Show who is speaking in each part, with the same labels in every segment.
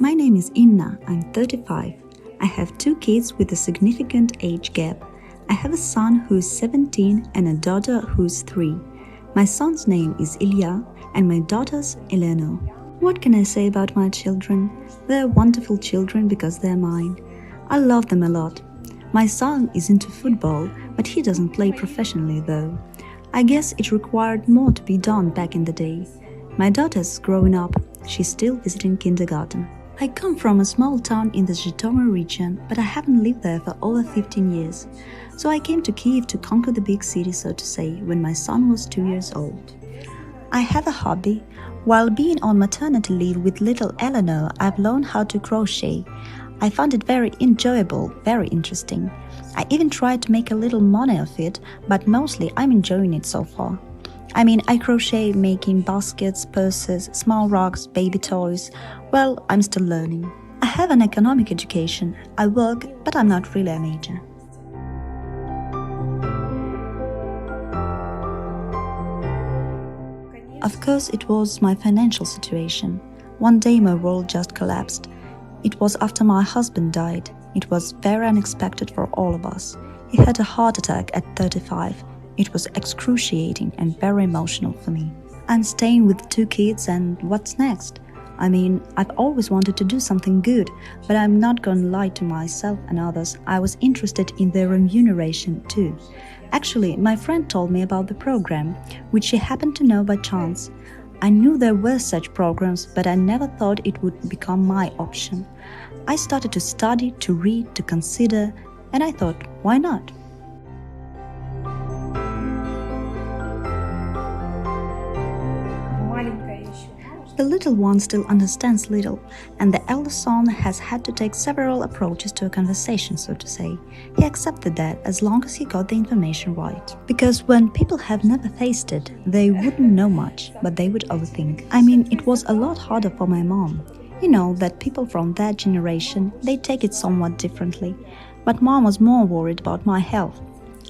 Speaker 1: My name is Inna, I'm 35. I have two kids with a significant age gap. I have a son who's 17 and a daughter who's 3. My son's name is Ilya and my daughter's Elena. What can I say about my children? They're wonderful children because they're mine. I love them a lot. My son is into football, but he doesn't play professionally though. I guess it required more to be done back in the day. My daughter's growing up. She's still visiting kindergarten. I come from a small town in the Zhytomyr region, but I haven't lived there for over 15 years. So I came to Kyiv to conquer the big city, so to say, when my son was 2 years old. I have a hobby. While being on maternity leave with little Eleanor, I've learned how to crochet. I found it very enjoyable, very interesting. I even tried to make a little money of it, but mostly I'm enjoying it so far. I crochet making baskets, purses, small rocks, baby toys. Well, I'm still learning. I have an economic education. I work, but I'm not really a major. Of course, it was my financial situation. One day my world just collapsed. It was after my husband died. It was very unexpected for all of us. He had a heart attack at 35. It was excruciating and very emotional for me. I'm staying with 2 kids and what's next? I've always wanted to do something good, but I'm not going to lie to myself and others. I was interested in their remuneration too. Actually, my friend told me about the program, which she happened to know by chance. I knew there were such programs, but I never thought it would become my option. I started to study, to read, to consider, and I thought, why not? The little one still understands little, and the elder son has had to take several approaches to a conversation, so to say. He accepted that as long as he got the information right. Because when people have never faced it, they wouldn't know much, but they would overthink. It was a lot harder for my mom. You know that people from that generation, they take it somewhat differently. But mom was more worried about my health.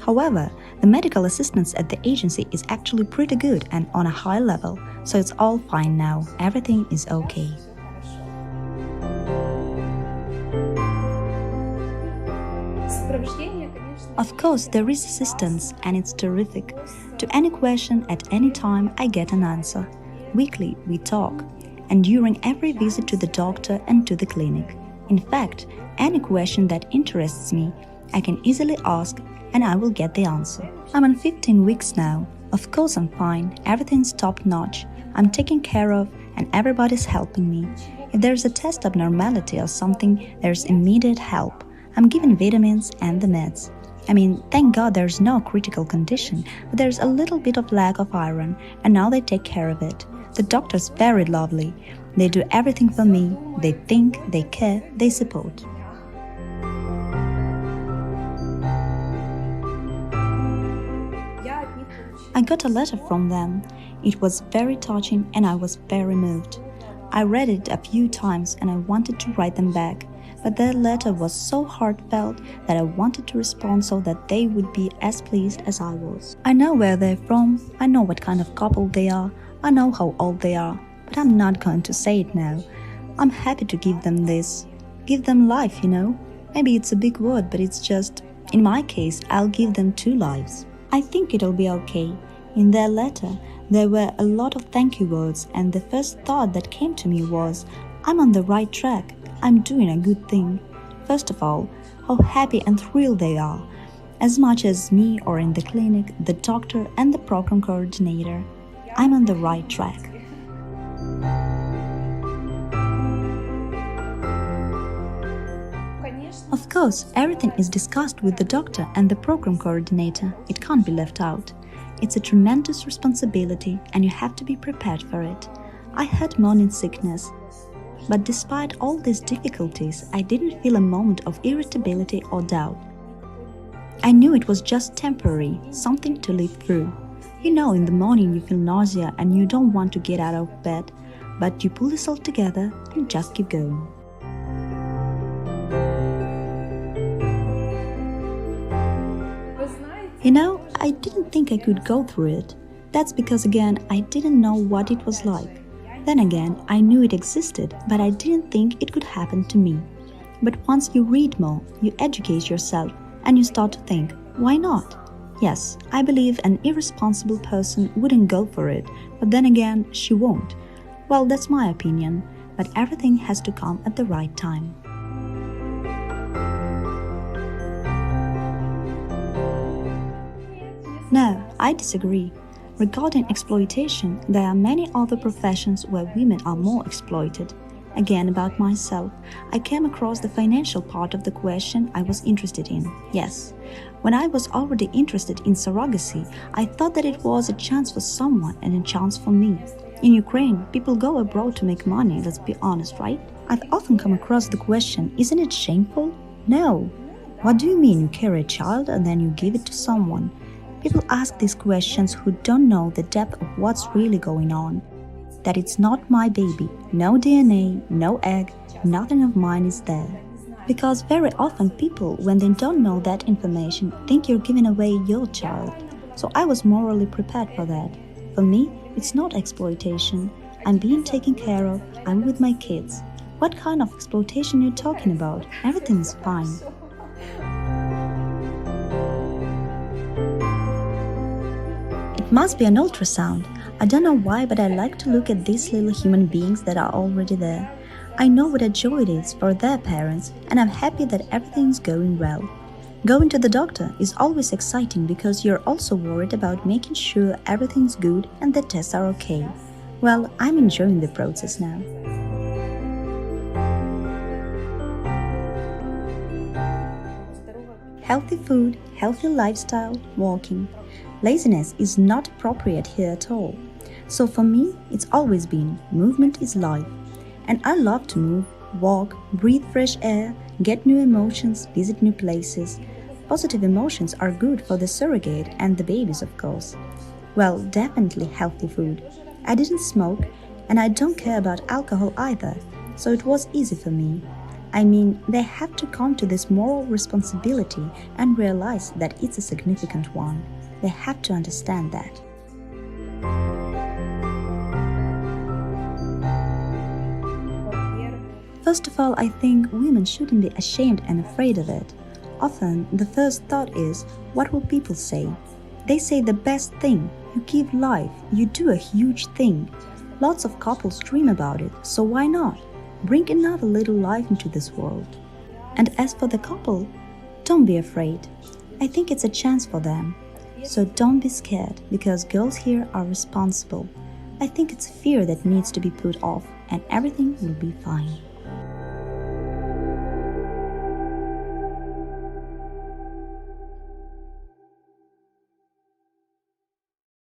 Speaker 1: However, the medical assistance at the agency is actually pretty good and on a high level, so it's all fine now. Everything is okay. Of course, there is assistance, and it's terrific. To any question at any time, I get an answer. Weekly, we talk, and during every visit to the doctor and to the clinic. In fact, any question that interests me, I can easily ask, and I will get the answer. I'm on 15 weeks now. Of course I'm fine, everything's top-notch. I'm taken care of and everybody's helping me. If there's a test abnormality or something, there's immediate help. I'm given vitamins and the meds. Thank God there's no critical condition, but there's a little bit of lack of iron, and now they take care of it. The doctor's very lovely. They do everything for me. They think, they care, they support. I got a letter from them. It was very touching and I was very moved. I read it a few times and I wanted to write them back, but their letter was so heartfelt that I wanted to respond so that they would be as pleased as I was. I know where they're from, I know what kind of couple they are, I know how old they are, but I'm not going to say it now. I'm happy to give them this. Give them life, you know? Maybe it's a big word, but it's just, in my case, I'll give them 2 lives. I think it'll be okay. In their letter, there were a lot of thank you words, and the first thought that came to me was, I'm on the right track, I'm doing a good thing. First of all, how happy and thrilled they are, as much as me or in the clinic, the doctor and the program coordinator. I'm on the right track. Of course, everything is discussed with the doctor and the program coordinator. It can't be left out. It's a tremendous responsibility and you have to be prepared for it. I had morning sickness, but despite all these difficulties, I didn't feel a moment of irritability or doubt. I knew it was just temporary, something to live through. You know, in the morning you feel nausea and you don't want to get out of bed, but you pull yourself together and just keep going. You know, I didn't think I could go through it. That's because, again, I didn't know what it was like. Then again, I knew it existed, but I didn't think it could happen to me. But once you read more, you educate yourself, and you start to think, why not? Yes, I believe an irresponsible person wouldn't go for it, but then again, she won't. Well, that's my opinion, but everything has to come at the right time. No, I disagree. Regarding exploitation, there are many other professions where women are more exploited. Again, about myself, I came across the financial part of the question I was interested in. Yes, when I was already interested in surrogacy, I thought that it was a chance for someone and a chance for me. In Ukraine, people go abroad to make money, let's be honest, right? I've often come across the question, isn't it shameful? No. What do you mean you carry a child and then you give it to someone? People ask these questions who don't know the depth of what's really going on. That it's not my baby, no DNA, no egg, nothing of mine is there. Because very often people, when they don't know that information, think you're giving away your child. So I was morally prepared for that. For me, it's not exploitation. I'm being taken care of, I'm with my kids. What kind of exploitation are you talking about? Everything's fine. It must be an ultrasound. I don't know why, but I like to look at these little human beings that are already there. I know what a joy it is for their parents, and I'm happy that everything's going well. Going to the doctor is always exciting because you're also worried about making sure everything's good and the tests are okay. Well, I'm enjoying the process now. Healthy food, healthy lifestyle, walking. Laziness is not appropriate here at all. So for me, it's always been movement is life. And I love to move, walk, breathe fresh air, get new emotions, visit new places. Positive emotions are good for the surrogate and the babies, of course. Well, definitely healthy food. I didn't smoke, and I don't care about alcohol either, so it was easy for me. I mean, they have to come to this moral responsibility and realize that it's a significant one. They have to understand that. First of all, I think women shouldn't be ashamed and afraid of it. Often, the first thought is, what will people say? They say the best thing, you give life, you do a huge thing. Lots of couples dream about it, so why not? Bring another little life into this world. And as for the couple, don't be afraid. I think it's a chance for them. So don't be scared, because girls here are responsible. I think it's fear that needs to be put off, and everything will be fine.